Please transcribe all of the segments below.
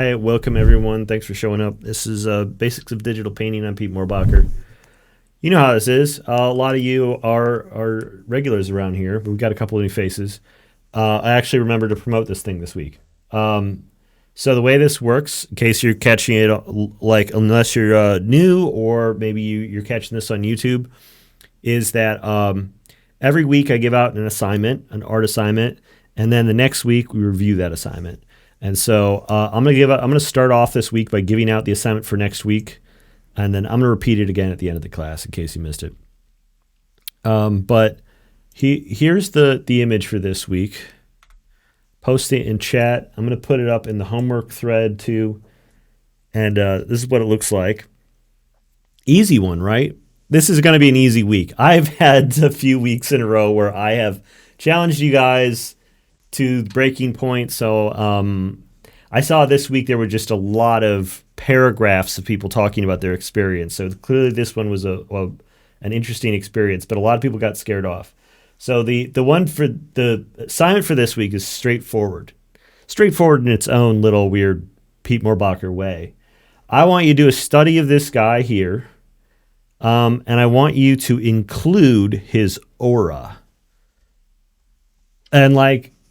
Hi, welcome everyone. Thanks for showing up. This is Basics of Digital Painting. I'm Pete Moorbacher. You know how this is. A lot of you are regulars around here, but we've got a couple of new faces. I actually remember to promote this thing this week. So the way this works, in case you're catching it, like unless you're new or maybe you're catching this on YouTube, is that every week I give out an assignment, an art assignment, and then the next week we review that assignment. And so I'm gonna start off this week by giving out the assignment for next week, and then I'm gonna repeat it again at the end of the class in case you missed it. But here's the image for this week. Post it in chat. I'm gonna put it up in the homework thread too, and this is what it looks like. Easy one, right? This is gonna be an easy week. I've had a few weeks in a row where I have challenged you guys to breaking point. So I saw this week there were just a lot of paragraphs of people talking about their experience. So clearly this one was an interesting experience, but a lot of people got scared off. So the one for the assignment for this week is straightforward in its own little weird Pete Moorbacher way. I want you to do a study of this guy here, and I want you to include his aura. And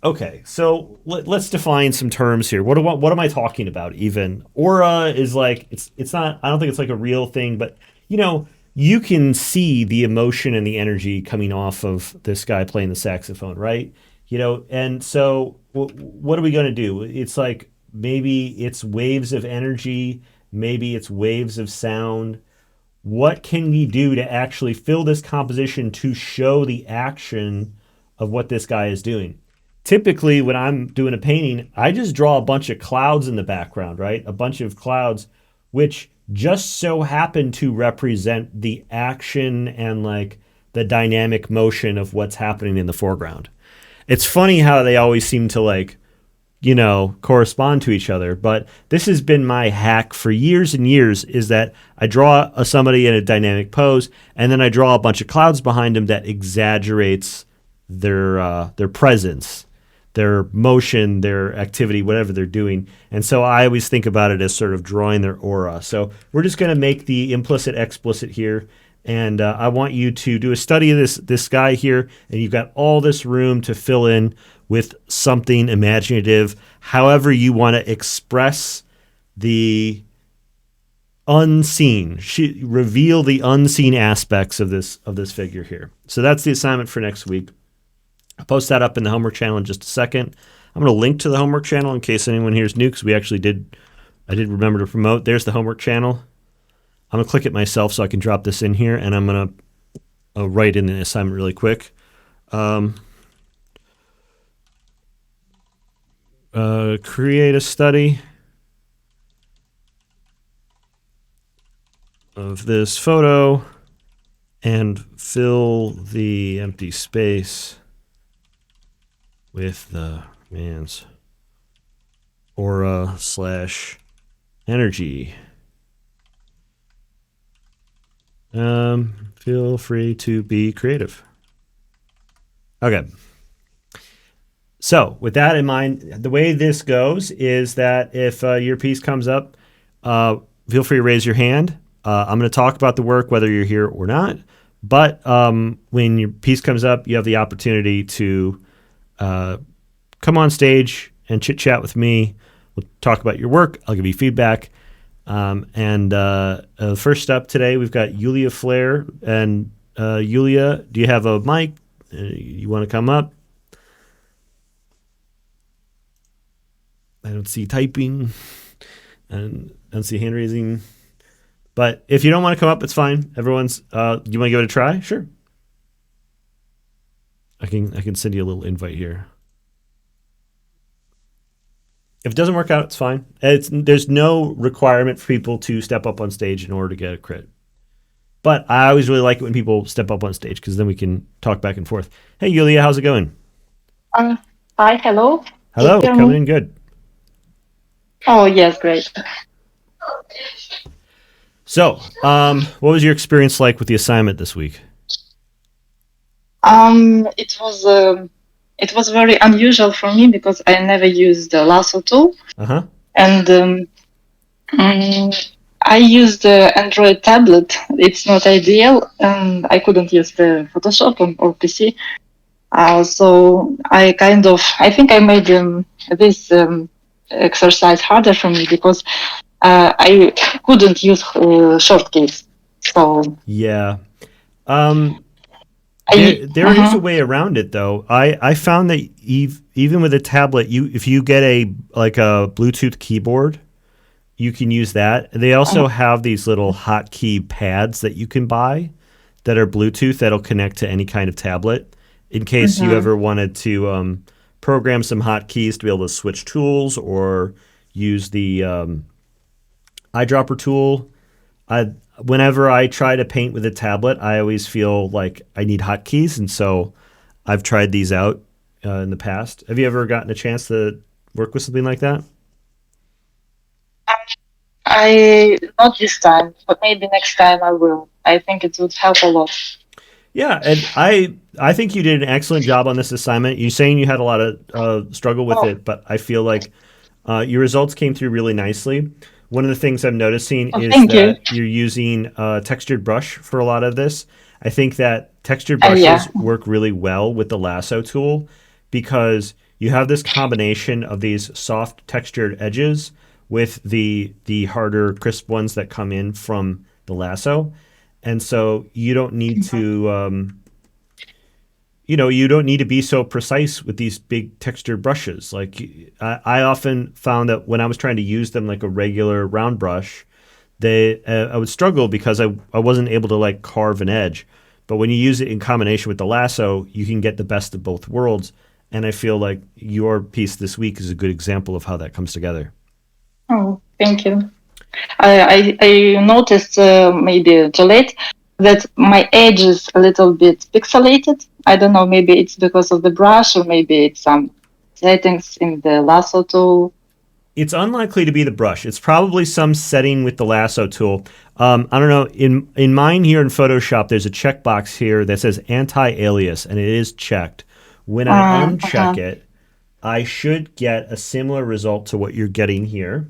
okay, so let's define some terms here. What am I talking about? Even aura is it's not. I don't think it's like a real thing, but you can see the emotion and the energy coming off of this guy playing the saxophone, right? And so what are we going to do? It's like maybe it's waves of energy, maybe it's waves of sound. What can we do to actually fill this composition to show the action of what this guy is doing? Typically, when I'm doing a painting, I just draw a bunch of clouds in the background, right? A bunch of clouds, which just so happen to represent the action and the dynamic motion of what's happening in the foreground. It's funny how they always seem to correspond to each other, but this has been my hack for years and years, is that I draw somebody in a dynamic pose, and then I draw a bunch of clouds behind them that exaggerates their presence, their motion, their activity, whatever they're doing. And so I always think about it as sort of drawing their aura. So we're just going to make the implicit explicit here. And I want you to do a study of this guy here. And you've got all this room to fill in with something imaginative, however you want to express the unseen. Reveal the unseen aspects of this figure here. So that's the assignment for next week. I'll post that up in the homework channel in just a second. I'm going to link to the homework channel in case anyone here is new, because I did remember to promote. There's the homework channel. I'm going to click it myself so I can drop this in here, and I'm going to write in the assignment really quick. Create a study of this photo and fill the empty space with the man's aura / energy. Feel free to be creative. Okay. So with that in mind, the way this goes is that if your piece comes up, feel free to raise your hand. I'm going to talk about the work whether you're here or not. But when your piece comes up, you have the opportunity to come on stage and chit chat with me. We'll talk about your work. I'll give you feedback. The first step today, we've got Yulia Flair. And Yulia, do you have a mic? You want to come up? I don't see typing and I don't see hand raising. But if you don't want to come up, it's fine. Everyone's, you want to give it a try? Sure. I can send you a little invite here. If it doesn't work out, it's fine. There's no requirement for people to step up on stage in order to get a crit. But I always really like it when people step up on stage, because then we can talk back and forth. Hey, Yulia, how's it going? Hi, hello. Hello, coming in good. Oh, yes, great. So, what was your experience like with the assignment this week? It was very unusual for me because I never used the lasso tool. Uh-huh. And I used the Android tablet. It's not ideal, and I couldn't use the Photoshop on or PC. So I think I made this exercise harder for me because I couldn't use shortcuts. So Yeah. Um, I, there is a uh-huh, way around it though. I found that even with a tablet, you if you get a like a Bluetooth keyboard, you can use that. They uh-huh, also have these little hotkey pads that you can buy that are Bluetooth that'll connect to any kind of tablet in case you uh-huh, ever wanted to program some hotkeys to be able to switch tools or use the eyedropper tool. Whenever I try to paint with a tablet, I always feel like I need hotkeys, and so I've tried these out in the past. Have you ever gotten a chance to work with something like that? I not this time, but maybe next time I will. I think it would help a lot. Yeah, and I think you did an excellent job on this assignment. You're saying you had a lot of struggle with Oh, it, but I feel like your results came through really nicely. One of the things I'm noticing oh, is thank you. that you're using textured brush for a lot of this. I think that textured Yeah. brushes work really well with the lasso tool because you have this combination of these soft textured edges with the harder crisp ones that come in from the lasso, and so you don't need to you don't need to be so precise with these big textured brushes. Like I often found that when I was trying to use them like a regular round brush, they I would struggle because I wasn't able to like carve an edge. But when you use it in combination with the lasso, you can get the best of both worlds. And I feel like your piece this week is a good example of how that comes together. Oh, thank you. I noticed maybe too late that my edge is a little bit pixelated. I don't know, maybe it's because of the brush or maybe it's some settings in the lasso tool. It's unlikely to be the brush. It's probably some setting with the lasso tool. I don't know. In mine here in Photoshop, there's a checkbox here that says anti-alias, and it is checked. When I uncheck Uh-huh, it, I should get a similar result to what you're getting here.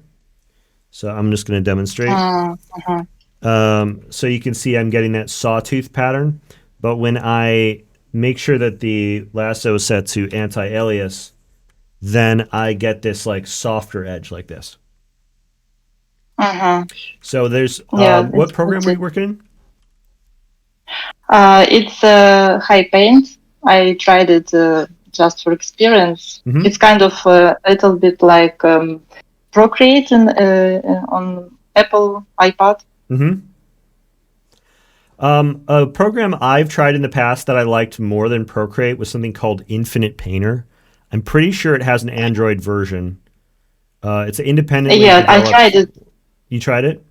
So I'm just going to demonstrate. uh-huh, So you can see I'm getting that sawtooth pattern. But when I make sure that the lasso is set to anti-alias, then I get this like softer edge like this. uh-huh. So there's Yeah, what it's program were good. you working in? It's high paint. I tried it just for experience. Mm-hmm. It's kind of a little bit like Procreate on Apple iPad. Mm-hmm. A program I've tried in the past that I liked more than Procreate was something called Infinite Painter. I'm pretty sure it has an Android version. It's independently Yeah, I tried developed. it. You tried it?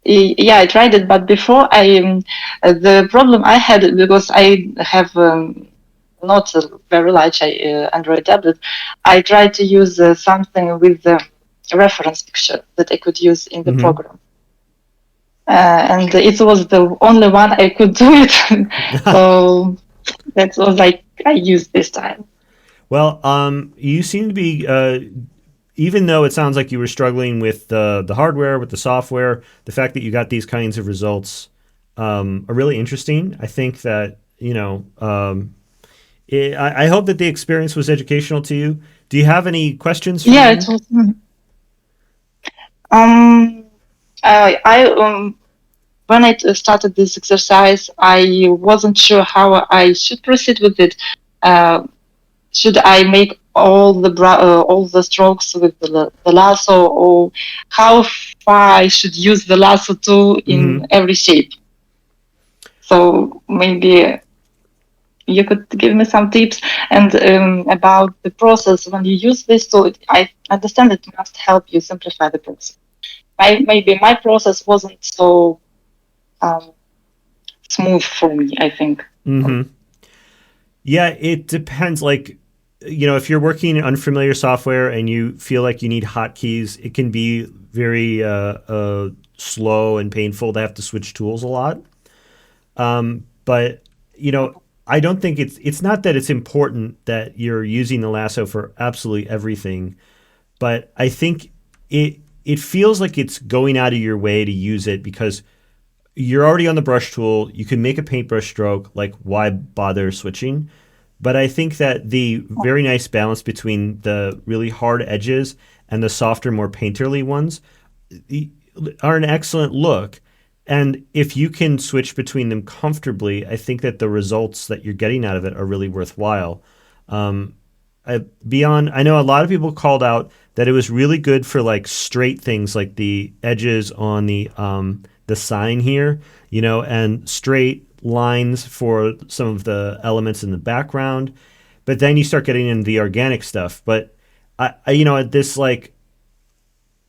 Yeah, I tried it, but before the problem I had because I have not a very large Android tablet. I tried to use something with the reference picture that I could use in the Mm-hmm. program. And it was the only one I could do it. So that was like I used this time. Well, you seem to be, even though it sounds like you were struggling with the hardware, with the software, the fact that you got these kinds of results are really interesting. I think that, I hope that the experience was educational to you. Do you have any questions for Yeah, it me? was. Um, I when I started this exercise, I wasn't sure how I should proceed with it. Uh, should I make all the strokes with the lasso, or how far I should use the lasso tool in Mm-hmm. every shape? So maybe you could give me some tips and about the process when you use this tool. I understand it must help you simplify the process. Maybe my process wasn't so um, smooth for me, I think. Mm-hmm. Yeah, it depends. Like, if you're working in unfamiliar software and you feel like you need hotkeys, it can be very slow and painful to have to switch tools a lot. But you know, I don't think it's not that it's important that you're using the lasso for absolutely everything. but I think it feels like it's going out of your way to use it because you're already on the brush tool. You can make a paintbrush stroke. Like, why bother switching? But I think that the very nice balance between the really hard edges and the softer, more painterly ones are an excellent look. And if you can switch between them comfortably, I think that the results that you're getting out of it are really worthwhile. Um, I know a lot of people called out that it was really good for like straight things like the edges on the sign here, and straight lines for some of the elements in the background. But then you start getting into the organic stuff. But this like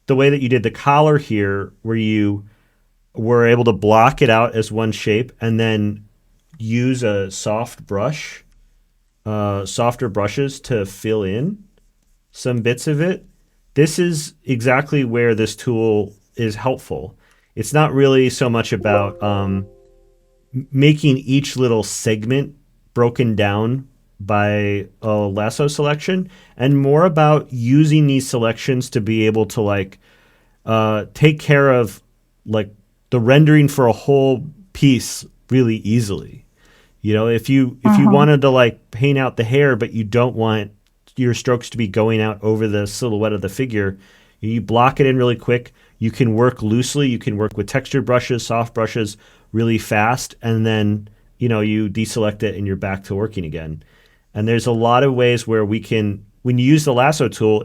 the way that you did the collar here, where you were able to block it out as one shape and then use a softer brushes to fill in some bits of it. This is exactly where this tool is helpful. It's not really so much about making each little segment broken down by a lasso selection and more about using these selections to be able to like take care of like the rendering for a whole piece really easily. If you Mm-hmm. wanted to like paint out the hair, but you don't want your strokes to be going out over the silhouette of the figure, you block it in really quick. You can work loosely. You can work with textured brushes, soft brushes, really fast, and then you deselect it and you're back to working again. And there's a lot of ways where when you use the lasso tool,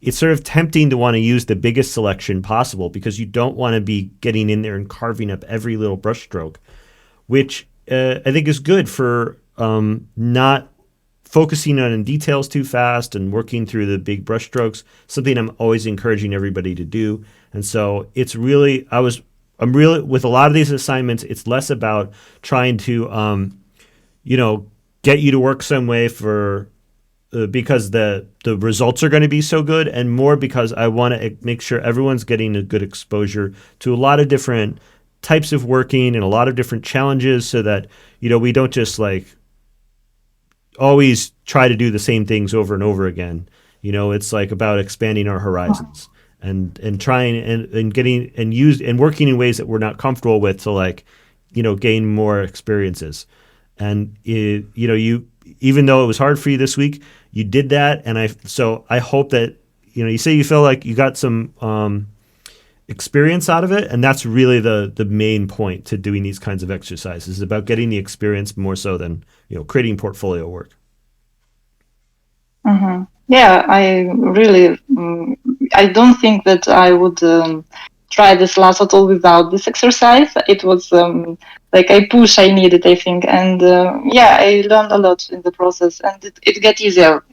it's sort of tempting to want to use the biggest selection possible because you don't want to be getting in there and carving up every little brush stroke, which I think is good for not focusing on details too fast and working through the big brush strokes. Something I'm always encouraging everybody to do. And so I'm really with a lot of these assignments. It's less about trying to get you to work some way for because the results are going to be so good, and more because I want to make sure everyone's getting a good exposure to a lot of different types of working and a lot of different challenges, so that we don't just like always try to do the same things over and over again. It's like about expanding our horizons and trying and getting and use and working in ways that we're not comfortable with to like gain more experiences. And you even though it was hard for you this week, you did that, and I hope that you say you feel like you got some experience out of it, and that's really the main point to doing these kinds of exercises, is about getting the experience more so than creating portfolio work. Mm-hmm. Yeah, I don't think that I would try this lasso tool without this exercise. It was like a push I needed, I think. And yeah, I learned a lot in the process, and it got easier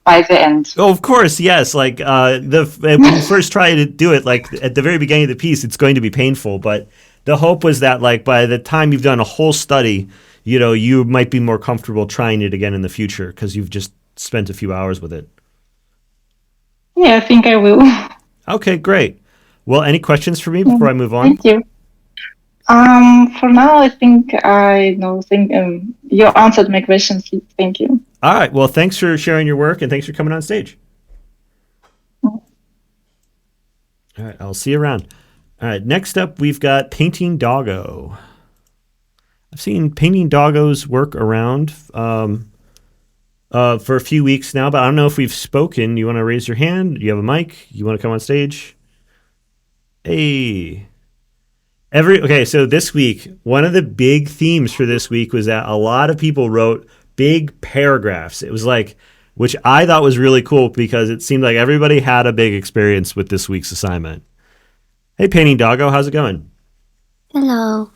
by the end. Oh, of course, yes. Like when you first try to do it, like at the very beginning of the piece, it's going to be painful. But the hope was that, like, by the time you've done a whole study, you might be more comfortable trying it again in the future because you've just spent a few hours with it. Yeah, I think I will. Okay, great. Well, any questions for me Yeah, before I move on? thank you. For now, I think I know. Think you answered my questions. Thank you. All right. Well, thanks for sharing your work and thanks for coming on stage. All right. I'll see you around. All right. Next up, we've got Painting Doggo. I've seen Painting Doggo's work around for a few weeks now, but I don't know if we've spoken. You want to raise your hand? You have a mic? You want to come on stage? Hey. Okay, so this week, one of the big themes for this week was that a lot of people wrote big paragraphs. It was like, which I thought was really cool because it seemed like everybody had a big experience with this week's assignment. Hey, Painting Doggo, how's it going? Hello.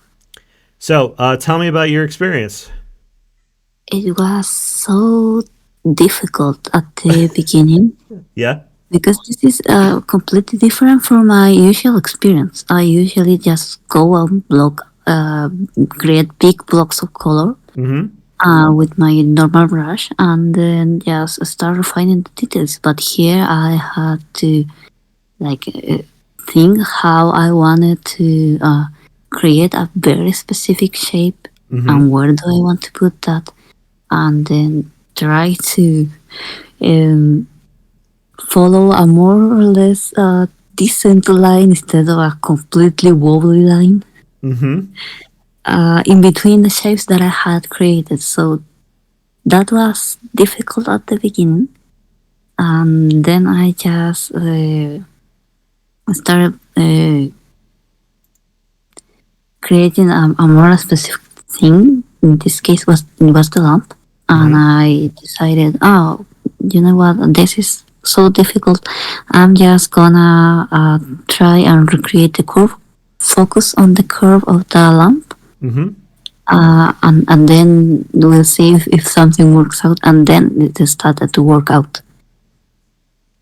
So, tell me about your experience. It was so difficult at the beginning Yeah? because this is completely different from my usual experience. I usually just go and create big blocks of color Mm-hmm. with my normal brush and then just start refining the details. But here I had to like think how I wanted to create a very specific shape Mm-hmm. and where do I want to put that, and then try to um, follow a more or less decent line instead of a completely wobbly line Mm-hmm. in between the shapes that I had created. So that was difficult at the beginning. And then I just started creating a more specific thing. In this case, was the lamp, and Mm-hmm. I decided, oh, you know what, this is so difficult. I'm just gonna try and recreate the curve, focus on the curve of the lamp, Mm-hmm. and then we'll see if something works out. And then it started to work out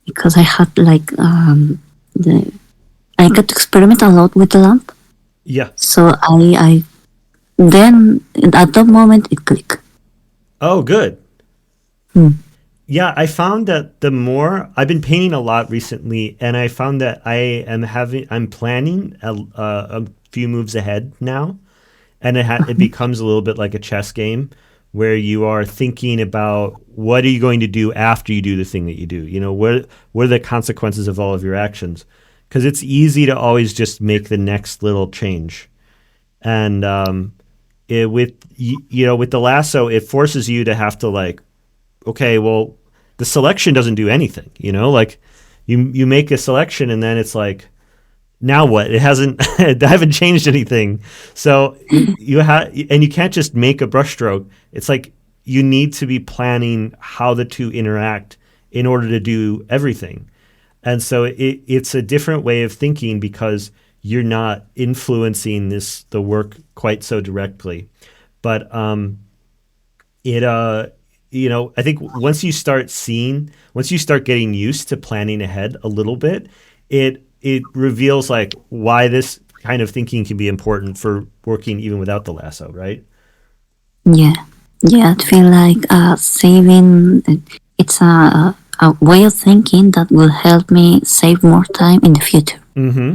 because I had like the I got to experiment a lot with the lamp. Yeah. So I then at that moment it clicked. Oh, good. Hmm. Yeah, I found that the more I've been painting a lot recently, and I found that I'm planning a few moves ahead now, and it becomes a little bit like a chess game where you are thinking about what are you going to do after you do the thing that you do. You know, what are the consequences of all of your actions? Because it's easy to always just make the next little change, and with the lasso, it forces you to have to like, okay, well, the selection doesn't do anything. You know, like you make a selection and then it's like, now what? It hasn't. I haven't changed anything. So you have, and you can't just make a brushstroke. It's like you need to be planning how the two interact in order to do everything. And so it's a different way of thinking because you're not influencing the work quite so directly. But it I think once you start getting used to planning ahead a little bit, it reveals like why this kind of thinking can be important for working even without the lasso, right? Yeah, yeah. I feel like saving. It's a way of thinking that will help me save more time in the future. Mm-hmm.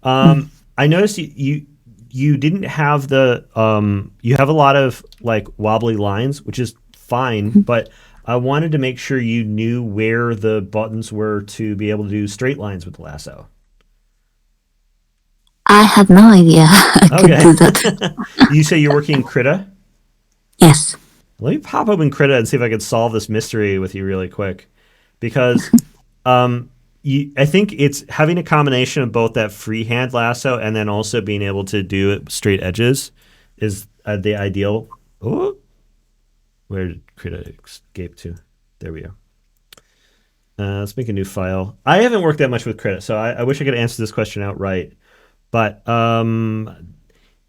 Mm. I noticed you didn't have you have a lot of like wobbly lines, which is fine, but I wanted to make sure you knew where the buttons were to be able to do straight lines with the lasso. I had no idea I could Okay. do that. You say you're working Krita? Yes. Let me pop open Krita and see if I can solve this mystery with you really quick. Because I think it's having a combination of both that freehand lasso and then also being able to do it straight edges is the ideal. Oh, where did Krita escape to? There we go. Let's make a new file. I haven't worked that much with Krita, so I wish I could answer this question outright. But in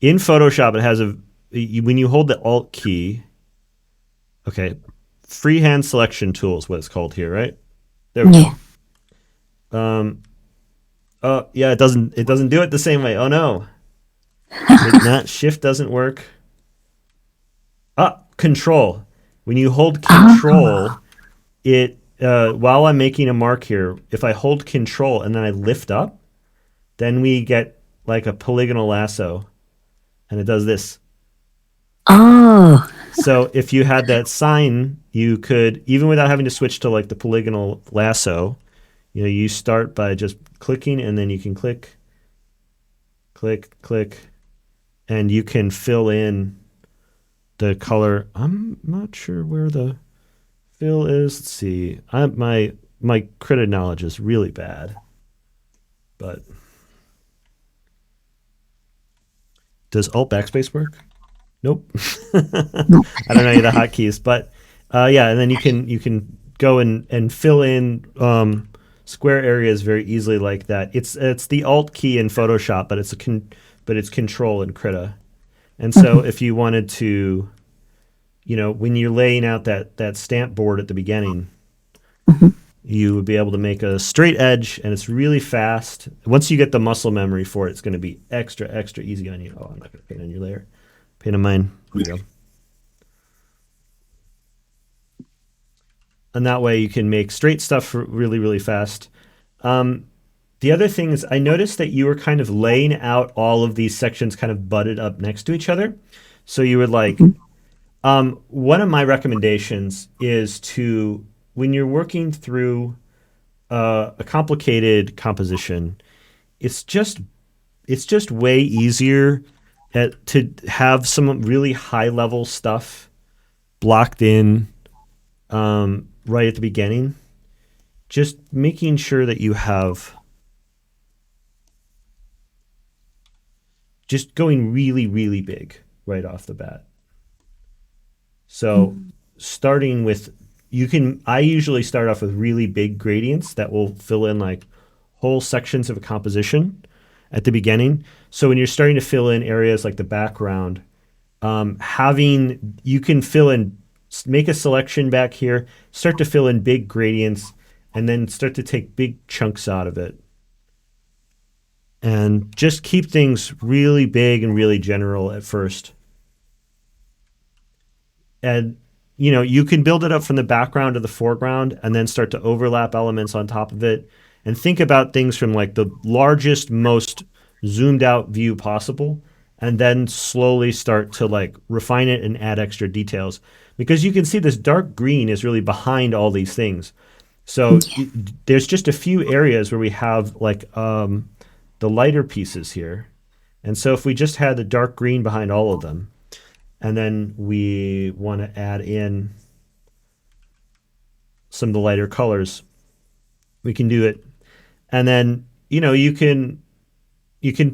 Photoshop, it has when you hold the Alt key. Okay, freehand selection tool is what it's called here, right? There we Yeah. go. Um, oh yeah, it doesn't do it the same way. Oh no, it not shift doesn't work. Control. When you hold Ah. control, it while I'm making a mark here, if I hold control and then I lift up, then we get like a polygonal lasso, and it does this. Oh. So if you had that sign, you could even without having to switch to like the polygonal lasso, you start by just clicking and then you can click, click, click, and you can fill in the color. I'm not sure where the fill is. Let's see. My credit knowledge is really bad, but does Alt Backspace work? Nope. No. I don't know any of the hotkeys, but yeah, and then you can go and fill in square areas very easily like that. It's the Alt key in Photoshop, but it's Control in Krita. And so Mhm. if you wanted to, when you're laying out that stamp board at the beginning, Mhm. you would be able to make a straight edge, and it's really fast. Once you get the muscle memory for it, it's going to be extra extra easy on you. Oh, I'm not going to paint on your layer. Paint on mine. There we go. And that way you can make straight stuff really really fast. Um, the other thing is I noticed that you were kind of laying out all of these sections kind of butted up next to each other. So you would like Mhm. one of my recommendations is to when you're working through a complicated composition, it's just way easier to have some really high level stuff blocked in right at the beginning. Just making sure that you have just going really, really big right off the bat. So starting with I usually start off with really big gradients that will fill in like whole sections of a composition at the beginning. So when you're starting to fill in areas like the background, having you can fill in, make a selection back here, start to fill in big gradients, and then start to take big chunks out of it. And just keep things really big and really general at first. And you can build it up from the background to the foreground and then start to overlap elements on top of it and think about things from like the largest, most zoomed out view possible, and then slowly start to like refine it and add extra details, because you can see this dark green is really behind all these things. So Yeah. there's just a few areas where we have like the lighter pieces here. And so if we just had the dark green behind all of them, and then we want to add in some of the lighter colors, we can do it. And then you can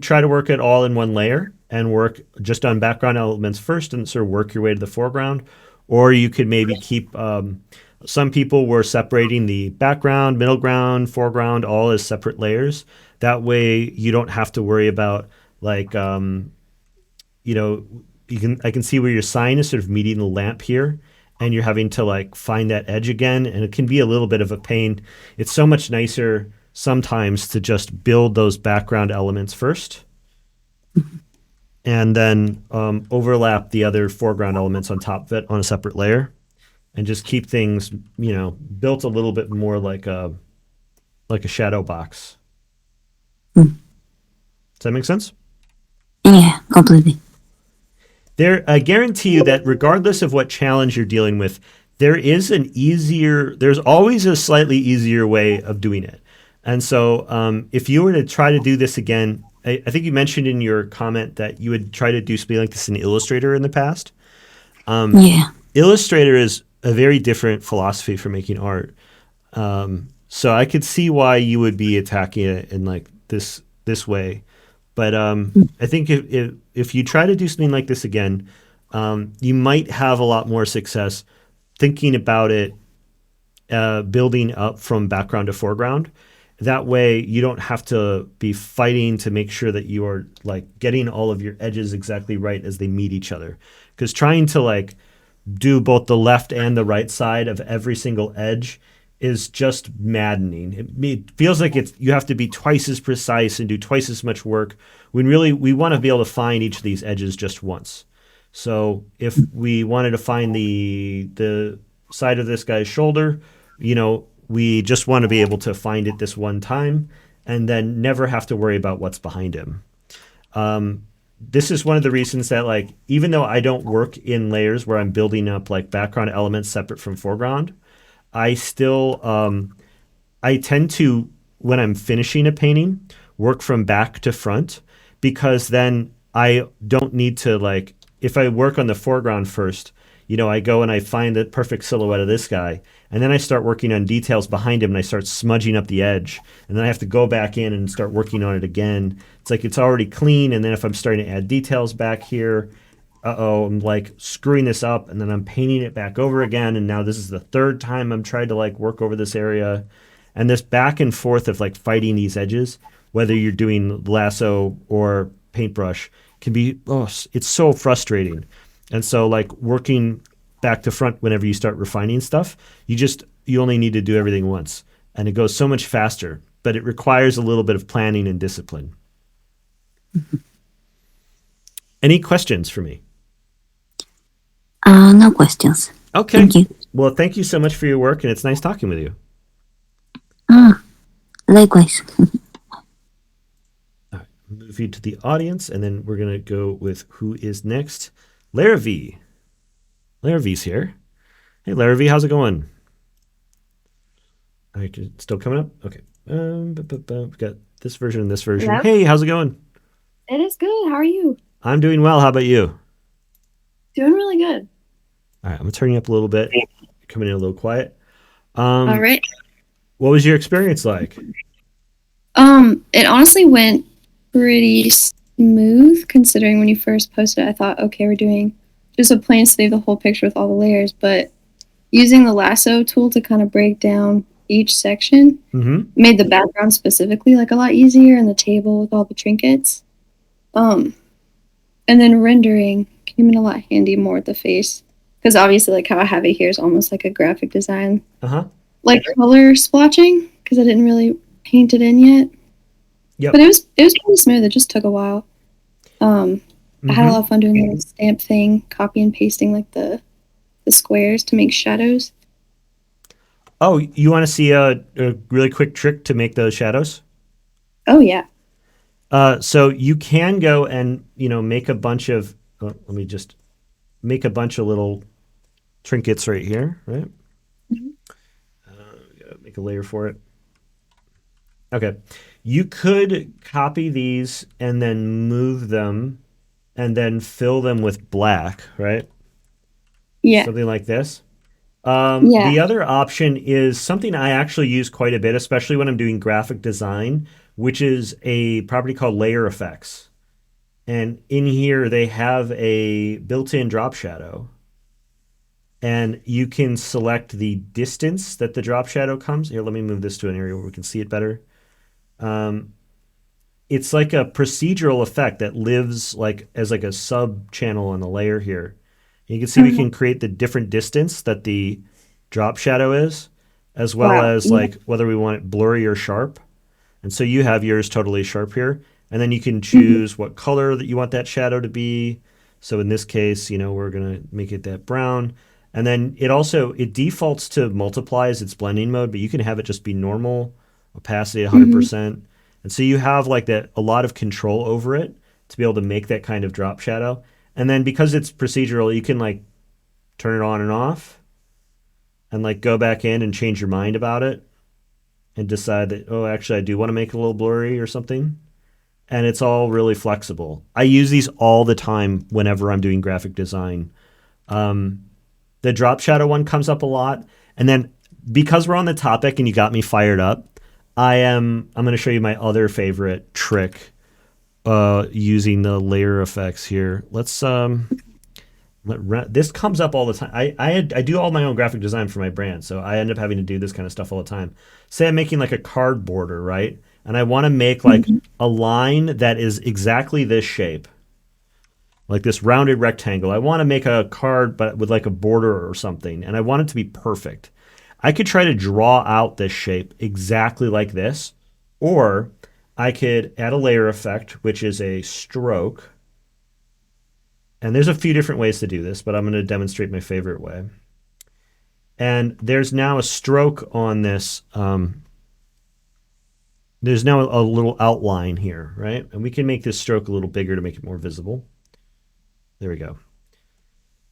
try to work it all in one layer and work just on background elements first and sort of work your way to the foreground. Or you could maybe keep some people were separating the background, middle ground, foreground all as separate layers. That way you don't have to worry about like you know, I can see where your sign is sort of meeting the lamp here, and you're having to like find that edge again, and it can be a little bit of a pain. It's so much nicer sometimes to just build those background elements first, and then overlap the other foreground elements on top of it on a separate layer, and just keep things built a little bit more like a shadow box. Mm. Does that make sense? Yeah, completely. I guarantee you that regardless of what challenge you're dealing with, there's always a slightly easier way of doing it. And so if you were to try to do this again, I think you mentioned in your comment that you would try to do something like this in Illustrator in the past. Yeah. Illustrator is a very different philosophy for making art. So I could see why you would be attacking it in like this way. But I think if you try to do something like this again, you might have a lot more success thinking about it, building up from background to foreground. That way, you don't have to be fighting to make sure that you are like getting all of your edges exactly right as they meet each other. Because trying to like do both the left and the right side of every single edge is just maddening. It feels like you have to be twice as precise and do twice as much work when really we want to be able to find each of these edges just once. So if we wanted to find the side of this guy's shoulder, we just want to be able to find it this one time and then never have to worry about what's behind him. This is one of the reasons that like even though I don't work in layers where I'm building up like background elements separate from foreground, I still I tend to, when I'm finishing a painting, work from back to front, because then I don't need to like, if I work on the foreground first, I go and I find the perfect silhouette of this guy, and then I start working on details behind him and I start smudging up the edge, and then I have to go back in and start working on it again. It's like it's already clean, and then if I'm starting to add details back here, I'm like screwing this up, and then I'm painting it back over again, and now this is the third time I'm trying to like work over this area, and this back and forth of like fighting these edges, whether you're doing lasso or paintbrush, can be it's so frustrating. And so like working back to front whenever you start refining stuff, you only need to do everything once, and it goes so much faster, but it requires a little bit of planning and discipline. Any questions for me? No questions. Okay. Thank you. Well, thank you so much for your work, and it's nice talking with you. Likewise. All right, move you to the audience, and then we're going to go with who is next. Larrivee. Larrivee's here. Hey, Larrivee, how's it going? Still coming up. Okay. We got this version and this version. Hello? Hey, how's it going? It is good. How are you? I'm doing well. How about you? Doing really good. All right, I'm gonna turn you up a little bit. Coming in a little quiet. All Um, right. what was your experience like? It honestly went pretty smooth considering when you first posted it, I thought, okay, we're doing just a plain slate of the whole picture with all the layers, but using the lasso tool to kind of break down each section Mm-hmm. made the background specifically like a lot easier and the table with all the trinkets. Um, and then rendering came in a lot handy more with the face. Because obviously like how I have it here is almost like a graphic design Uh-huh. like color splotching because I didn't really paint it in yet. But Yep. it was pretty smooth. It just took a while. Um, I had a lot Mm-hmm. of fun doing the stamp thing, copy and pasting like the squares to make shadows. Oh, you want to see a really quick trick to make those shadows? Oh yeah. So you can go and make a bunch of. Let me just make a bunch of little trinkets right here. Right. Mhm. Make a layer for it. Okay. You could copy these and then move them and then fill them with black, right? Yeah. Something like this. Yeah. The other option is something I actually use quite a bit, especially when I'm doing graphic design, which is a property called layer effects. And in here, they have a built in drop shadow. And you can select the distance that the drop shadow comes. Here, let me move this to an area where we can see it better. Um, it's like a procedural effect that lives like as like a sub channel on the layer here. You can see we Uh-huh. can create the different distance that the drop shadow is, as well Wow. as Yeah. like whether we want it blurry or sharp. And so you have yours totally sharp here. And then you can Mhm. choose what color that you want that shadow to be. So in this case, we're going to make it that brown. And then it defaults to multiply as its blending mode, but you can have it just be normal, opacity at Mhm. 100%. And so you have like that a lot of control over it to be able to make that kind of drop shadow. And then because it's procedural, you can like turn it on and off and like go back in and change your mind about it and decide that, oh, actually, I do want to make it a little blurry or something. And it's all really flexible. I use these all the time whenever I'm doing graphic design. Um, the drop shadow one comes up a lot. And then because we're on the topic and you got me fired up, I'm going to show you my other favorite trick using the layer effects here. This comes up all the time. I do all my own graphic design for my brand, so I end up having to do this kind of stuff all the time. Say I'm making like a card border, right? And I want to make like Mhm. a line that is exactly this shape, like this rounded rectangle. I want to make a card but with like a border or something, and I want it to be perfect. I could try to draw out this shape exactly like this, or I could add a layer effect, which is a stroke. And there's a few different ways to do this, but I'm going to demonstrate my favorite way. And there's now a stroke on this. There's now a little outline here, right? And we can make this stroke a little bigger to make it more visible. There we go.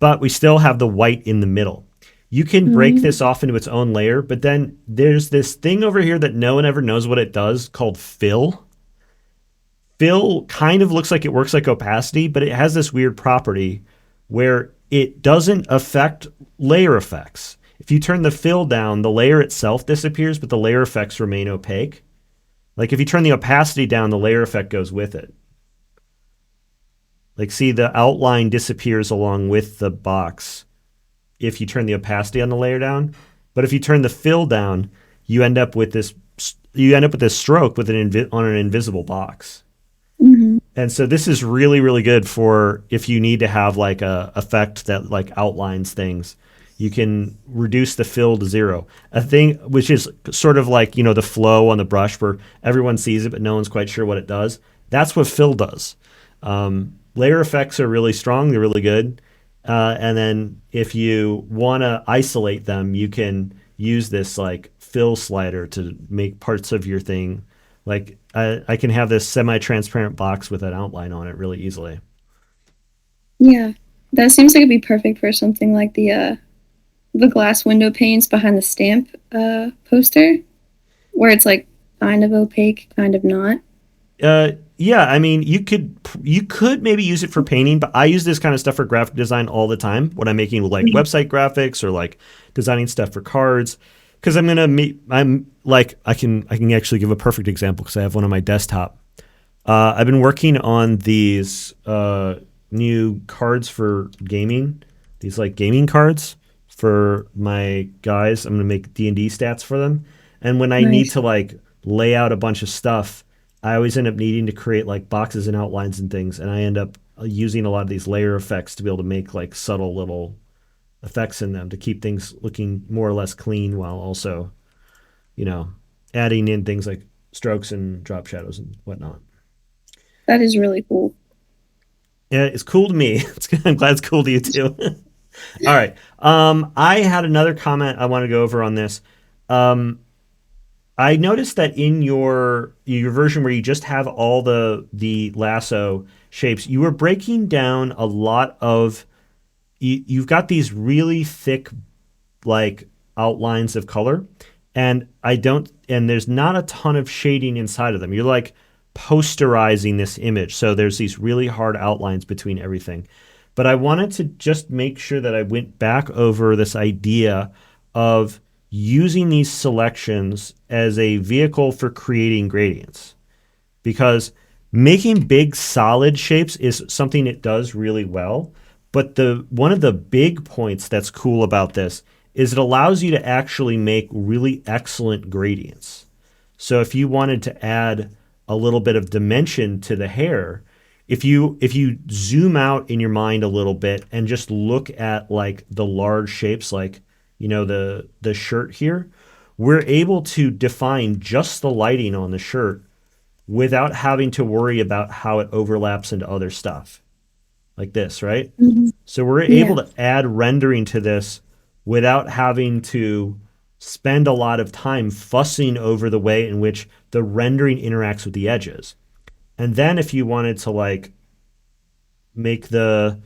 But we still have the white in the middle. You can break Mhm. this off into its own layer, but then there's this thing over here that no one ever knows what it does called fill. Fill kind of looks like it works like opacity, but it has this weird property where it doesn't affect layer effects. If you turn the fill down, the layer itself disappears, but the layer effects remain opaque. Like if you turn the opacity down, the layer effect goes with it. Like see the outline disappears along with the box if you turn the opacity on the layer down. But if you turn the fill down, you end up with this stroke with on an invisible box. Mhm. And so this is really, really good for if you need to have like a effect that like outlines things. You can reduce the fill to zero. A thing which is sort of like, the flow on the brush where everyone sees it, but no one's quite sure what it does. That's what fill does. Layer effects are really strong. They're really good. And then if you want to isolate them, you can use this like fill slider to make parts of your thing like I can have this semi-transparent box with an outline on it really easily. Yeah. That seems like it'd be perfect for something like the glass window panes behind the stamp poster. where it's like kind of opaque, kind of not. Yeah, I mean, you could maybe use it for painting, but I use this kind of stuff for graphic design all the time when I'm making like website graphics or like designing stuff for cards. Because I'm like I can actually give a perfect example because I have one on my desktop. I've been working on these new cards for gaming, these like gaming cards for my guys. I'm gonna make D&D stats for them, and when I need Nice. to like lay out a bunch of stuff, I always end up needing to create like boxes and outlines and things, and I end up using a lot of these layer effects to be able to make like subtle little effects in them to keep things looking more or less clean while also, you know, adding in things like strokes and drop shadows and whatnot. That is really cool. Yeah, it's cool to me. I'm glad it's cool to you too. All right. I had another comment I want to go over on this. Um, I noticed that in your version where you just have all the lasso shapes, you were breaking down a lot of you've got these really thick like outlines of color, and there's not a ton of shading inside of them. You're like posterizing this image, so there's these really hard outlines between everything. But I wanted to just make sure that I went back over this idea of using these selections as a vehicle for creating gradients, because making big solid shapes is something it does really well. But the one of the big points that's cool about this is it allows you to actually make really excellent gradients. So if you wanted to add a little bit of dimension to the hair, if you zoom out in your mind a little bit and just look at like the large shapes, like the shirt here, we're able to define just the lighting on the shirt without having to worry about how it overlaps into other stuff like this, right? Mhm. So we're able Yeah. to add rendering to this without having to spend a lot of time fussing over the way in which the rendering interacts with the edges. And then if you wanted to like make the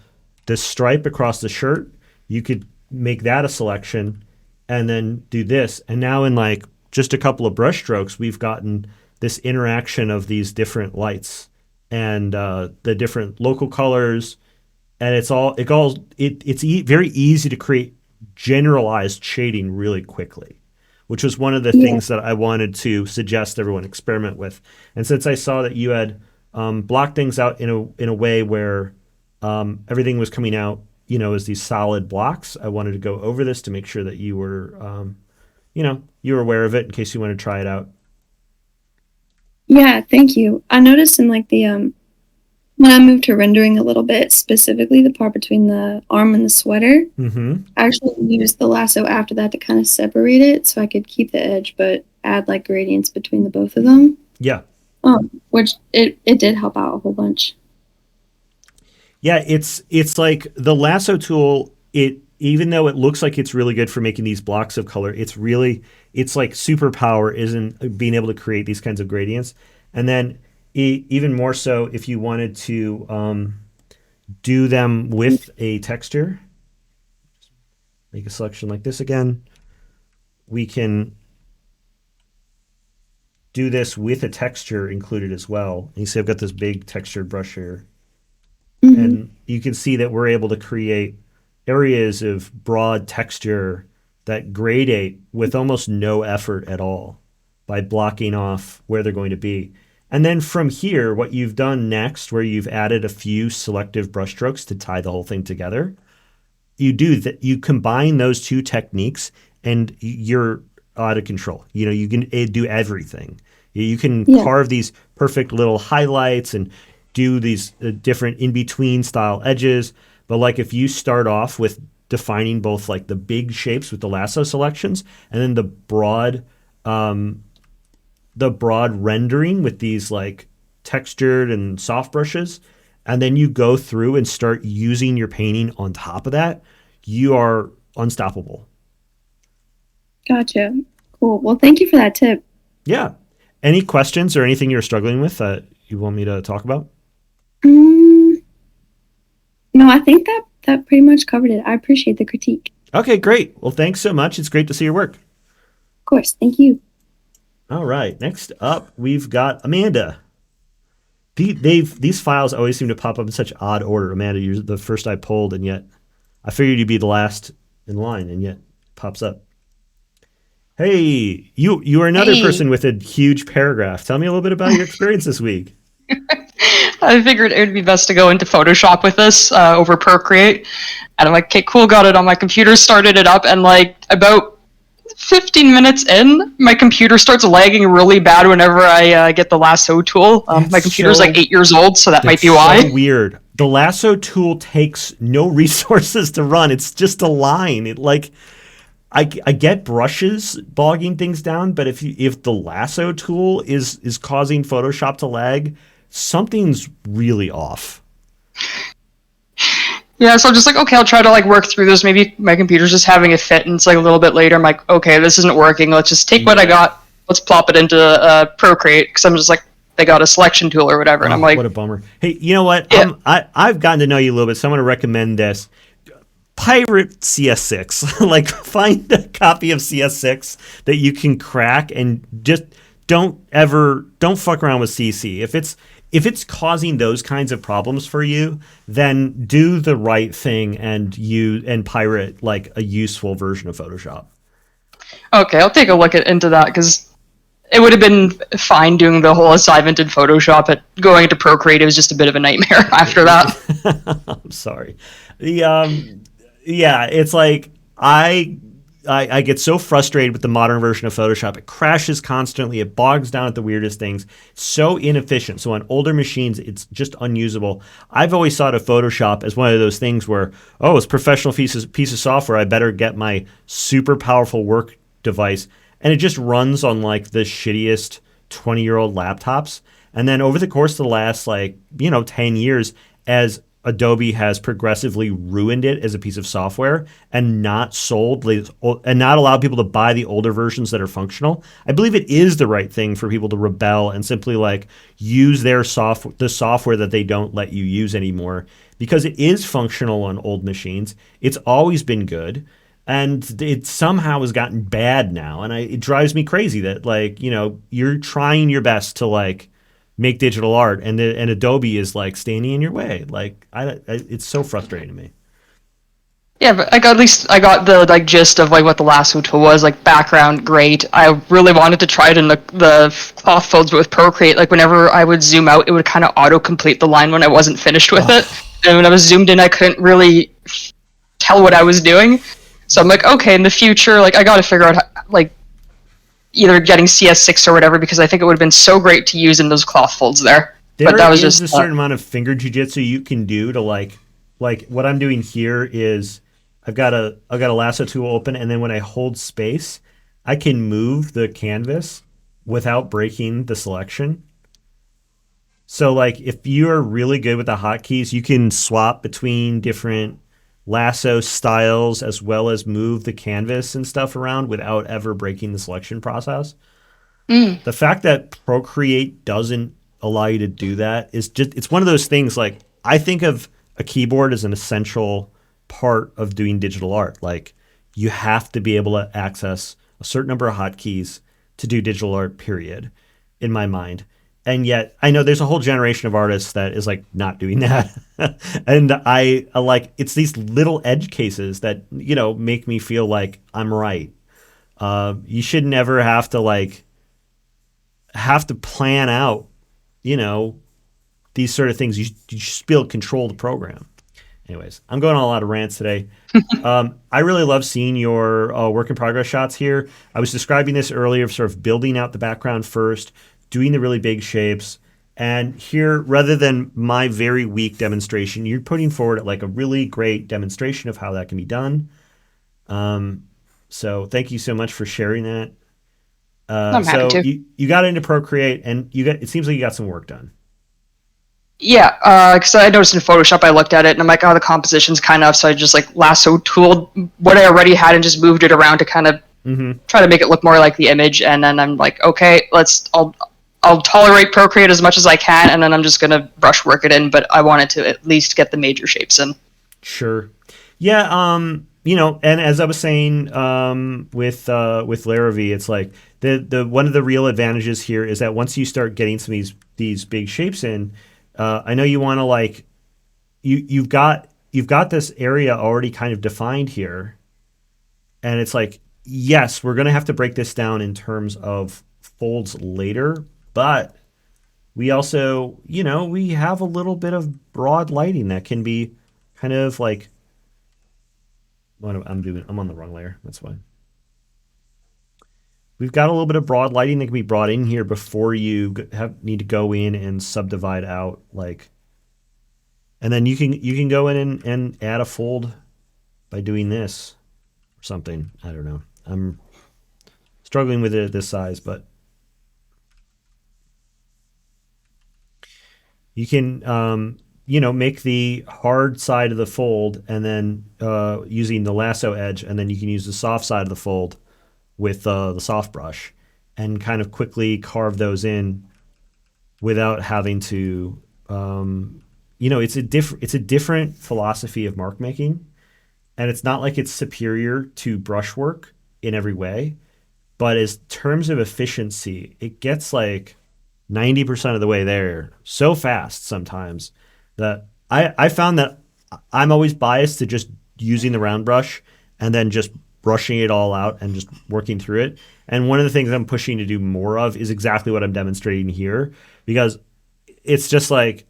stripe across the shirt, you could make that a selection and then do this. And now in like just a couple of brush strokes, we've gotten this interaction of these different lights and the different local colors, and it's very easy to create generalized shading really quickly, which was one of the Yeah. things that I wanted to suggest everyone experiment with. And since I saw that you had blocked things out in a way where everything was coming out, as these solid blocks, I wanted to go over this to make sure that you were aware of it in case you want to try it out. Yeah, thank you. I noticed in like the when I moved to rendering a little bit, specifically the part between the arm and the sweater, Mm-hmm. I actually used the lasso after that to kind of separate it so I could keep the edge but add like gradients between the both of them. Yeah. Which it did help out a whole bunch. Yeah, it's like the lasso tool, it even though it looks like it's really good for making these blocks of color, it's like superpower isn't being able to create these kinds of gradients. And then even more so if you wanted to do them with a texture, make a selection like this again. We can do this with a texture included as well. And you see I've got this big textured brush here. Hmm. And you can see that we're able to create areas of broad texture that gradate with almost no effort at all by blocking off where they're going to be. And then from here, what you've done next, where you've added a few selective brushstrokes to tie the whole thing together, you combine those two techniques and you're out of control. You can do everything. You can Yeah. carve these perfect little highlights and do these different in between style edges. But like if you start off with defining both like the big shapes with the lasso selections and then the broad rendering with these like textured and soft brushes, and then you go through and start using your painting on top of that, you are unstoppable. Gotcha. Cool. Well, thank you for that tip. Yeah. Any questions or anything you're struggling with that you want me to talk about? Mm, no, I think that pretty much covered it. I appreciate the critique. Okay, great. Well, thanks so much. It's great to see your work. Of course. Thank you. All right. Next up, we've got Amanda. These files always seem to pop up in such odd order. Amanda, you're the first I pulled, and yet I figured you'd be the last in line, and yet it pops up. Hey, you are another Hey. person with a huge paragraph. Tell me a little bit about your experience this week. I figured it would be best to go into Photoshop with this over Procreate. And I'm like, okay, cool, got it on my computer, started it up, and like about 15 minutes in, my computer starts lagging really bad whenever I get the lasso tool. That's My computer's so- like 8 years old, so that might That's be why. so weird. The lasso tool takes no resources to run. It's just a line. I get brushes bogging things down, but if the lasso tool is causing Photoshop to lag, something's really off. Yeah, so I'm just like, okay, I'll try to like work through this. Maybe my computer's just having a fit, and it's like a little bit later. I'm like, okay, this isn't working. Let's just take what I got. Let's plop it into Procreate, because I'm just like, they got a selection tool or whatever, and I'm like, What a bummer. Hey, you know what? Yeah. I've gotten to know you a little bit, so I'm going to recommend this. Pirate CS6. Like, find a copy of CS6 that you can crack, and just don't fuck around with CC. If it's causing those kinds of problems for you, then do the right thing and pirate like a useful version of Photoshop. okay, I'll take a look into that, because it would have been fine doing the whole assignment in Photoshop, but going into Procreate was just a bit of a nightmare after that. I'm sorry. Yeah, it's like I get so frustrated with the modern version of Photoshop. It crashes constantly. It bogs down at the weirdest things. So inefficient. So on older machines, it's just unusable. I've always thought of Photoshop as one of those things where, oh, it's a professional piece of software. I better get my super powerful work device. And it just runs on like the shittiest 20-year-old laptops. And then over the course of the last 10 years, as Adobe has progressively ruined it as a piece of software and not allowed people to buy the older versions that are functional. I believe it is the right thing for people to rebel and simply like use the software that they don't let you use anymore, because it is functional on old machines. It's always been good, and it somehow has gotten bad now. And it drives me crazy that you're trying your best to make digital art, and Adobe is standing in your way. It's so frustrating to me. Yeah, but at least I got the gist of what the lasso tool was. Background, great. I really wanted to try it in the cloth folds, but with Procreate, whenever I would zoom out, it would kind of auto-complete the line when I wasn't finished with it. And when I was zoomed in, I couldn't really tell what I was doing. So I'm like, okay, in the future, I got to figure out either getting CS6 or whatever, because I think it would have been so great to use in those cloth folds there. But that was just a certain amount of finger jujitsu you can do to like what I'm doing here is I've got a lasso tool open, and then when I hold space, I can move the canvas without breaking the selection. So if you're really good with the hotkeys, you can swap between different lasso styles as well as move the canvas and stuff around without ever breaking the selection process. The fact that Procreate doesn't allow you to do that is it's one of those things. I think of a keyboard as an essential part of doing digital art. You have to be able to access a certain number of hotkeys to do digital art, period, in my mind. And yet I know there's a whole generation of artists that is not doing that. And I it's these little edge cases that, make me feel like I'm right. You should never have to plan out, these sort of things. You should be able to control the program. Anyways, I'm going on a lot of rants today. I really love seeing your work in progress shots here. I was describing this earlier, of sort of building out the background first, doing the really big shapes. And here, rather than my very weak demonstration, you're putting forward a really great demonstration of how that can be done. So thank you so much for sharing that. I'm happy to. You got into Procreate, and it seems like you got some work done. Yeah, because I noticed in Photoshop, I looked at it, and I'm like, oh, the composition's kind of, so I just lasso tooled what I already had and just moved it around to kind of try to make it look more like the image. And then I'm like, okay, I'll tolerate Procreate as much as I can, and then I'm just gonna brush work it in. But I wanted to at least get the major shapes in. Sure. Yeah. and as I was saying with Laravel, it's like the one of the real advantages here is that once you start getting some of these big shapes in, I know you want to like you've got this area already kind of defined here, and it's like, yes, we're gonna have to break this down in terms of folds later, but we also, we have a little bit of broad lighting that can be kind of like what I'm on the wrong layer. That's why. We've got a little bit of broad lighting that can be brought in here before you need to go in and subdivide out like, and then you can go in and add a fold by doing this or something. I don't know. I'm struggling with it at this size, but you can make the hard side of the fold and then using the lasso edge, and then you can use the soft side of the fold with the soft brush and kind of quickly carve those in without having to it's a different philosophy of mark making, and it's not like it's superior to brushwork in every way, but as terms of efficiency, it gets like 90% of the way there so fast sometimes that I found that I'm always biased to just using the round brush and then just brushing it all out and just working through it. And one of the things I'm pushing to do more of is exactly what I'm demonstrating here, because it's just like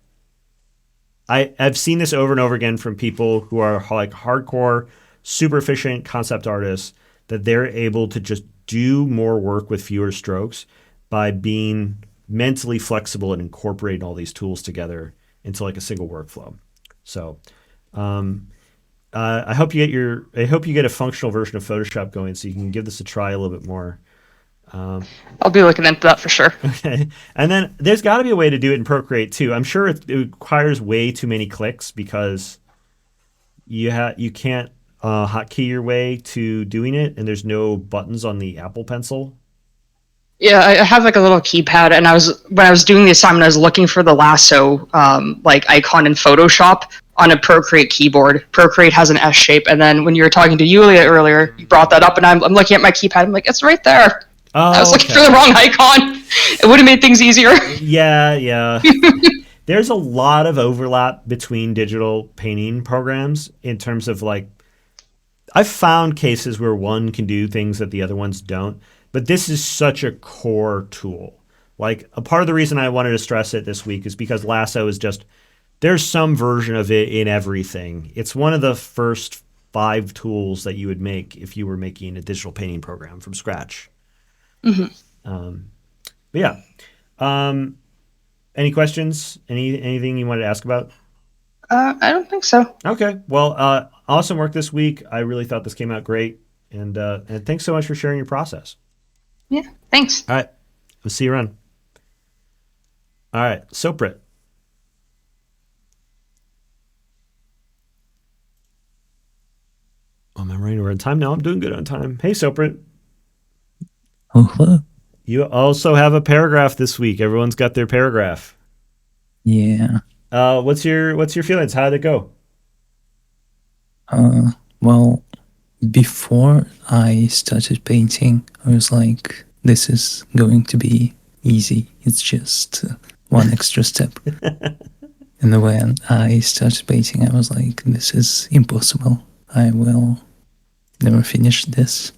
I've seen this over and over again from people who are like hardcore, super efficient concept artists, that they're able to just do more work with fewer strokes by being mentally flexible and incorporating all these tools together into like a single workflow. So I hope you get a functional version of Photoshop going so you can give this a try a little bit more. I'll be looking into that for sure. Okay. And then there's got to be a way to do it in Procreate too. I'm sure it requires way too many clicks because you can't hotkey your way to doing it, and there's no buttons on the Apple Pencil. Yeah, I have like a little keypad, and when I was doing the assignment, I was looking for the lasso like icon in Photoshop on a Procreate keyboard. Procreate has an S shape, and then when you were talking to Yulia earlier, you brought that up, and I'm looking at my keypad. I'm like, it's right there. Oh, I was looking for the wrong icon. It would have made things easier. Yeah. There's a lot of overlap between digital painting programs in terms of like, I've found cases where one can do things that the other ones don't, but this is such a core tool. Like, a part of the reason I wanted to stress it this week is because Lasso is just, there's some version of it in everything. It's one of the first 5 tools that you would make if you were making a digital painting program from scratch. Mm-hmm. But yeah. Any questions? Anything you wanted to ask about? I don't think so. Okay. Well, awesome work this week. I really thought this came out great. And thanks so much for sharing your process. Yeah, thanks. All right. We'll see you around. All right. Soprit. Oh, am I right? We're on time now. I'm doing good on time. Hey, Soprit. Oh, hello. You also have a paragraph this week. Everyone's got their paragraph. Yeah. What's your feelings? How did it go? Well, before I started painting, I was like, this is going to be easy. It's just one extra step. And then when I started painting, I was like, this is impossible. I will never finish this.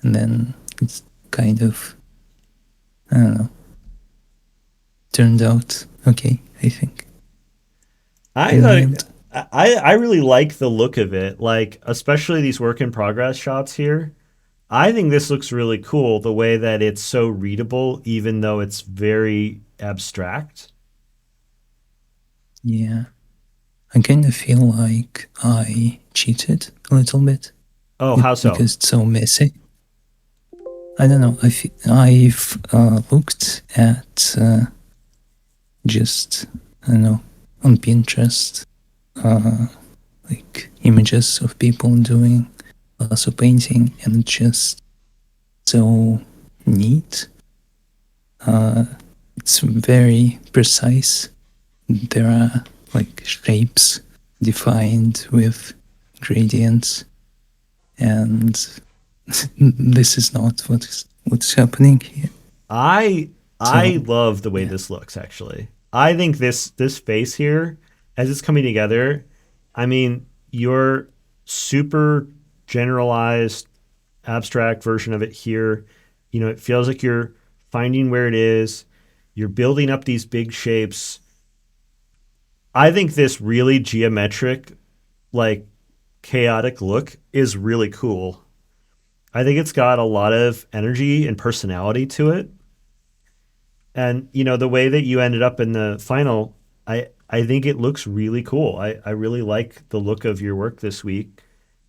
And then it's kind of, I don't know, turned out okay, I think. I really like the look of it, like especially these work in progress shots here. I think this looks really cool, the way that it's so readable, even though it's very abstract. Yeah. I kind of feel like I cheated a little bit. Oh, how so? Because it's so messy. I don't know. I've looked at just, I don't know, on Pinterest, like images of people doing lasso painting, and it's just so neat. It's very precise. There are like shapes defined with gradients, and this is not what's happening here. I So love the way yeah. this looks actually. I think this face here as it's coming together, I mean, your super generalized abstract version of it here, it feels like you're finding where it is. You're building up these big shapes. I think this really geometric, like chaotic look is really cool. I think it's got a lot of energy and personality to it. And the way that you ended up in the final, I think it looks really cool. I really like the look of your work this week.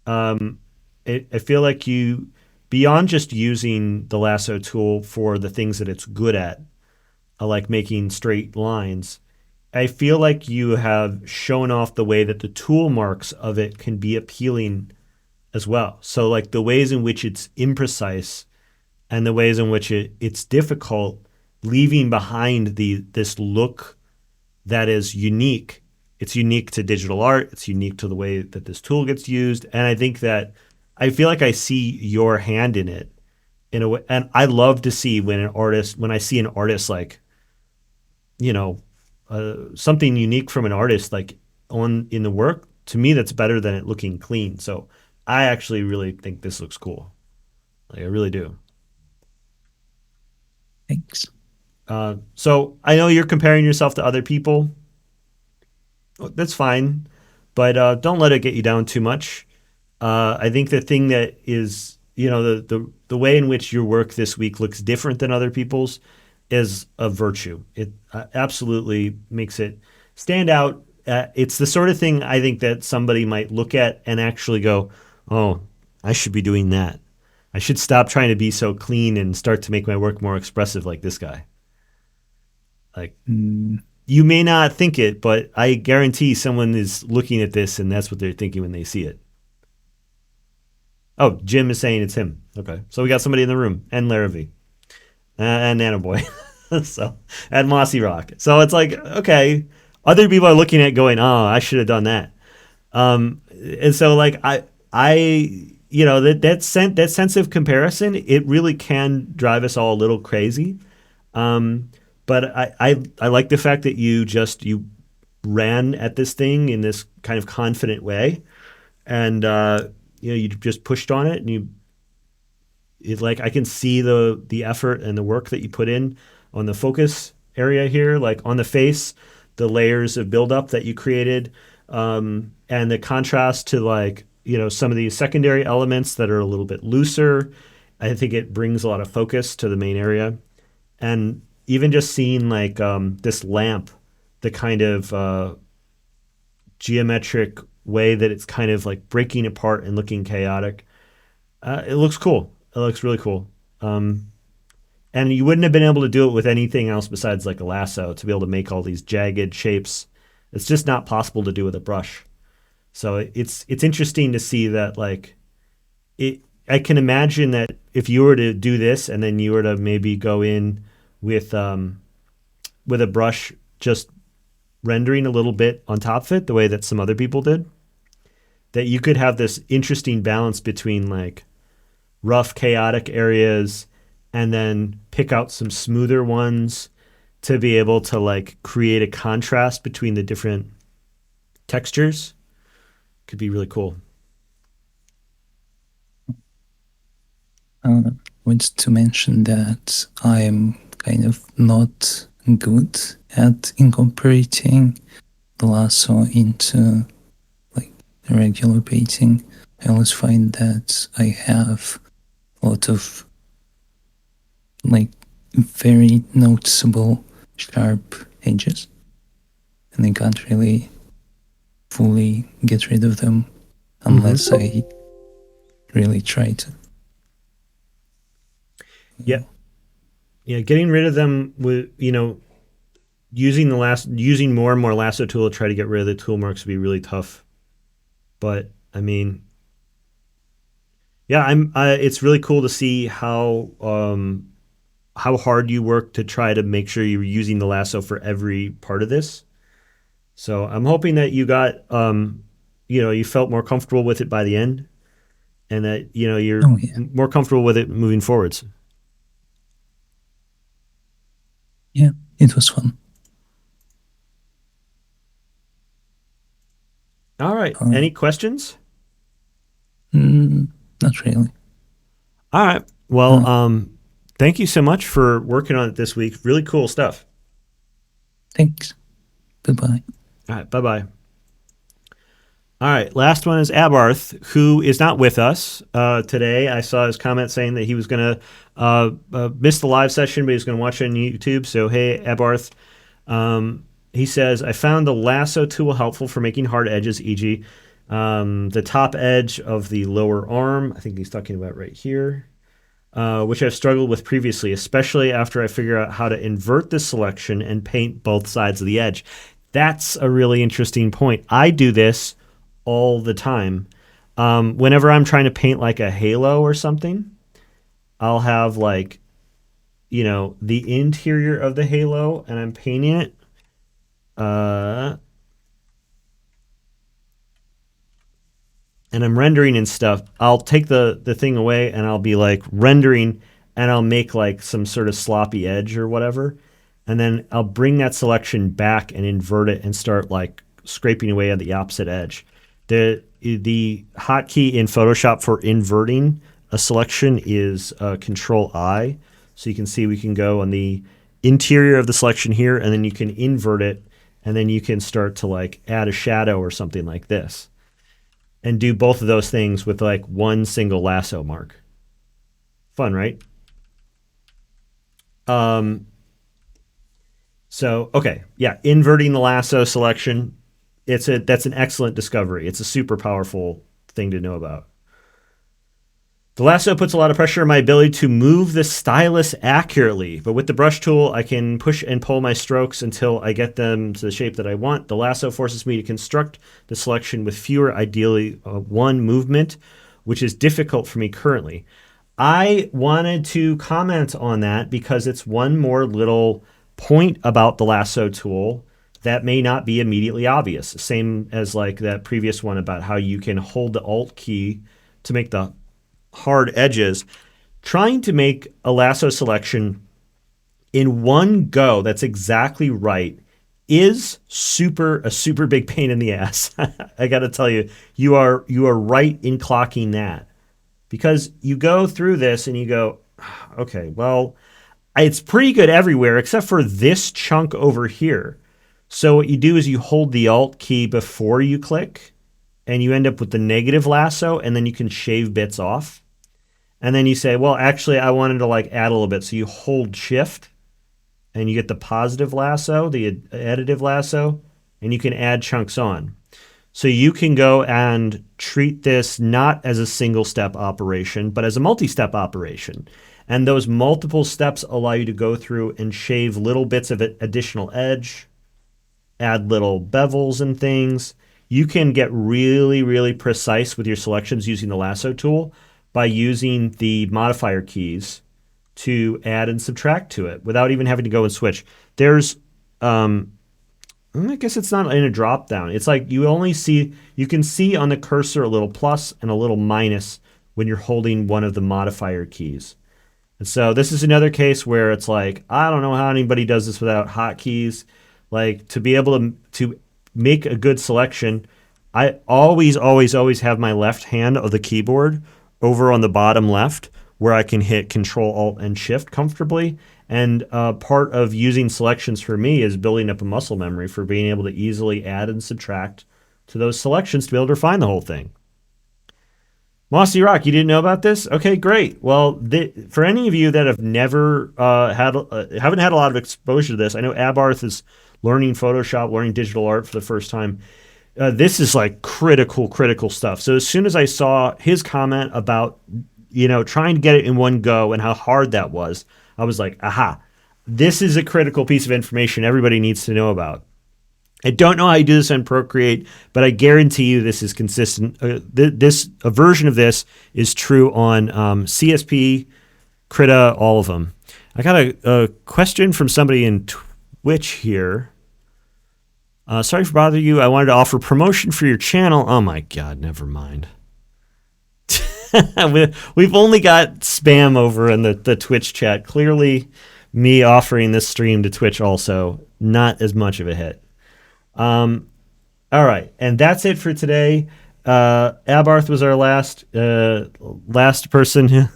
I feel like you, beyond just using the lasso tool for the things that it's good at, like making straight lines, I feel like you have shown off the way that the tool marks of it can be appealing as well. So like the ways in which it's imprecise and the ways in which it's difficult, leaving behind this look that is unique. It's unique to digital art. It's unique to the way that this tool gets used. And I think that I feel like I see your hand in it in a way. And I love to see when I see an artist like, you know, something unique from an artist like on in the work. To me, that's better than it looking clean. So I actually really think this looks cool. Like I really do. Thanks. So I know you're comparing yourself to other people. That's fine, but don't let it get you down too much. I think the thing that is, the way in which your work this week looks different than other people's is a virtue. It absolutely makes it stand out. It's the sort of thing I think that somebody might look at and actually go, "Oh, I should be doing that. I should stop trying to be so clean and start to make my work more expressive like this guy." Like you may not think it, but I guarantee someone is looking at this and that's what they're thinking when they see it. Oh, Jim is saying it's him. Okay. So we got somebody in the room and Larrabee and Nanoboy. So, and Mossy Rock. So it's like, okay, other people are looking at going, oh, I should have done that. And so like, that sense of comparison, it really can drive us all a little crazy. But I like the fact that you ran at this thing in this kind of confident way, and you just pushed on it, and like I can see the effort and the work that you put in on the focus area here, like on the face, the layers of buildup that you created, and the contrast to like some of these secondary elements that are a little bit looser. I think it brings a lot of focus to the main area, and even just seeing like this lamp, the kind of geometric way that it's kind of like breaking apart and looking chaotic. It looks cool. It looks really cool. And you wouldn't have been able to do it with anything else besides like a lasso to be able to make all these jagged shapes. It's just not possible to do with a brush. So it's interesting to see that like it. I can imagine that if you were to do this and then you were to maybe go in with a brush, just rendering a little bit on top of it, the way that some other people did, that you could have this interesting balance between like rough, chaotic areas and then pick out some smoother ones to be able to like create a contrast between the different textures. Could be really cool. I want to mention that I'm kind of not good at incorporating the lasso into like a regular painting. I always find that I have a lot of like very noticeable sharp edges, and I can't really fully get rid of them unless I really try to. Yeah. Yeah, getting rid of them with using more and more lasso tool to try to get rid of the tool marks would be really tough. But I mean, yeah, it's really cool to see how hard you work to try to make sure you're using the lasso for every part of this. So I'm hoping that you got you felt more comfortable with it by the end, and that you're Oh, yeah. more comfortable with it moving forwards. Yeah, it was fun. All right. Any questions? Not really. All right. Well, thank you so much for working on it this week. Really cool stuff. Thanks. Goodbye. All right. Bye-bye. All right. Last one is Abarth, who is not with us today. I saw his comment saying that he was going to miss the live session, but he's going to watch it on YouTube. So, hey, Abarth. He says, I found the lasso tool helpful for making hard edges, e.g., the top edge of the lower arm. I think he's talking about right here. Which I've struggled with previously, especially after I figure out how to invert the selection and paint both sides of the edge. That's a really interesting point. I do this all the time. Whenever I'm trying to paint like a halo or something, I'll have like, the interior of the halo and I'm painting it. And I'm rendering and stuff, I'll take the thing away and I'll be like rendering and I'll make like some sort of sloppy edge or whatever. And then I'll bring that selection back and invert it and start like scraping away at the opposite edge. The hotkey in Photoshop for inverting a selection is Control I. So you can see we can go on the interior of the selection here and then you can invert it and then you can start to like add a shadow or something like this. And do both of those things with like one single lasso mark. Fun, right? So, okay. Yeah. Inverting the lasso selection. That's an excellent discovery. It's a super powerful thing to know about. The lasso puts a lot of pressure on my ability to move the stylus accurately, but with the brush tool, I can push and pull my strokes until I get them to the shape that I want. The lasso forces me to construct the selection with fewer, ideally one movement, which is difficult for me currently. I wanted to comment on that because it's one more little point about the lasso tool that may not be immediately obvious. Same as like that previous one about how you can hold the Alt key to make the hard edges. Trying to make a lasso selection in one go that's exactly right is a super big pain in the ass. I got to tell you, you are right in clocking that, because you go through this and you go, okay, well, it's pretty good everywhere except for this chunk over here. So what you do is you hold the Alt key before you click and you end up with the negative lasso, and then you can shave bits off. And then you say, well, actually, I wanted to like add a little bit. So you hold Shift and you get the positive lasso, the additive lasso, and you can add chunks on. So you can go and treat this not as a single step operation, but as a multi-step operation. And those multiple steps allow you to go through and shave little bits of additional edge, add little bevels and things. You can get really, really precise with your selections using the lasso tool by using the modifier keys to add and subtract to it without even having to go and switch. There's, I guess it's not in a drop down. It's like you can see on the cursor a little plus and a little minus when you're holding one of the modifier keys. And so this is another case where it's like, I don't know how anybody does this without hotkeys. Like, to be able to make a good selection, I always have my left hand of the keyboard over on the bottom left where I can hit Control, Alt, and Shift comfortably. And part of using selections for me is building up a muscle memory for being able to easily add and subtract to those selections to be able to refine the whole thing. Mossy Rock, you didn't know about this? Okay, great. Well, for any of you that have never haven't had a lot of exposure to this, I know Abarth is learning Photoshop, learning digital art for the first time. This is like critical stuff. So as soon as I saw his comment about, trying to get it in one go and how hard that was, I was like, aha, this is a critical piece of information everybody needs to know about. I don't know how you do this on Procreate, but I guarantee you this is consistent. A version of this is true on CSP, Krita, all of them. I got a question from somebody in Twitch here. Sorry for bothering you. I wanted to offer promotion for your channel. Oh my God, never mind. We've only got spam over in the Twitch chat. Clearly, me offering this stream to Twitch also not as much of a hit. All right, and that's it for today. Abarth was our last person.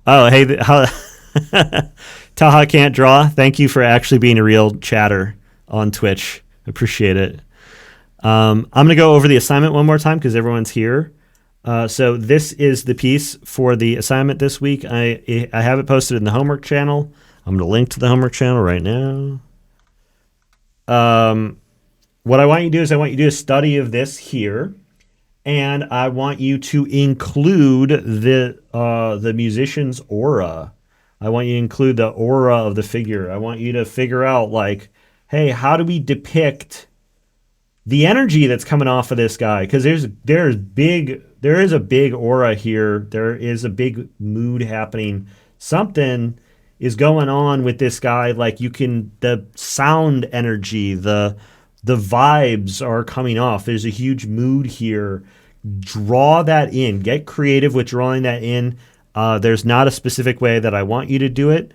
Oh, hey, Taha can't draw. Thank you for actually being a real chatter on Twitch. Appreciate it. I'm gonna go over the assignment one more time because everyone's here. So this is the piece for the assignment this week. I have it posted in the homework channel. I'm going to link to the homework channel right now. What I want you to do is I want you to do a study of this here, and I want you to include the musician's aura. I want you to include the aura of the figure. I want you to figure out, like, hey, how do we depict the energy that's coming off of this guy? Because there is a big aura here. There is a big mood happening. Something is going on with this guy. Like, the sound energy, the vibes are coming off. There's a huge mood here. Draw that in. Get creative with drawing that in. There's not a specific way that I want you to do it.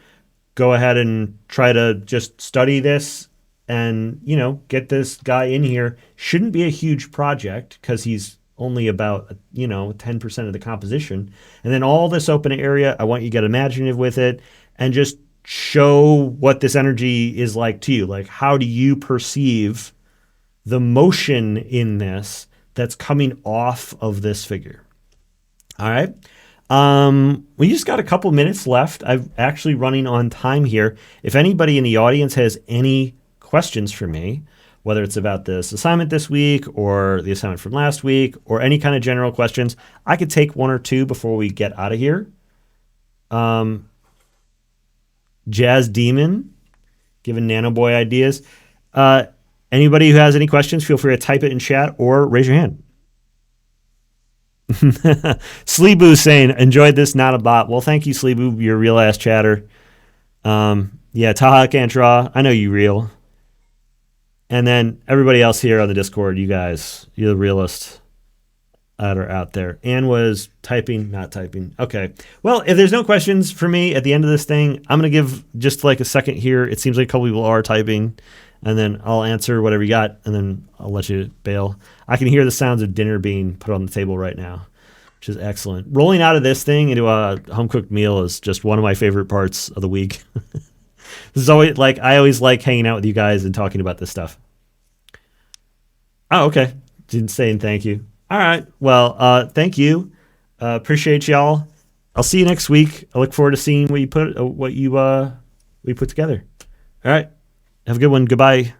Go ahead and try to just study this and, get this guy in here. Shouldn't be a huge project because he's only about, 10% of the composition. And then all this open area, I want you to get imaginative with it and just show what this energy is like to you. Like, how do you perceive the motion in this that's coming off of this figure? All right. We just got a couple minutes left. I'm actually running on time here. If anybody in the audience has any questions for me, whether it's about this assignment this week or the assignment from last week or any kind of general questions, I could take one or two before we get out of here. Jazz Demon, giving Nano Boy ideas. Anybody who has any questions, feel free to type it in chat or raise your hand. Sleeboo saying, enjoyed this, not a bot. Well, thank you, Sleeboo. You're a real ass chatter. Yeah, Taha can't draw. I know you real. And then everybody else here on the Discord, you guys, you're the realest that are out there. Anne was typing, not typing. Okay. Well, if there's no questions for me at the end of this thing, I'm going to give just like a second here. It seems like a couple people are typing, and then I'll answer whatever you got, and then I'll let you bail. I can hear the sounds of dinner being put on the table right now, which is excellent. Rolling out of this thing into a home-cooked meal is just one of my favorite parts of the week. This is always like, I always like hanging out with you guys and talking about this stuff. Oh, okay. Didn't say and thank you. All right. Well, thank you. Appreciate y'all. I'll see you next week. I look forward to seeing what you put together. All right. Have a good one. Goodbye.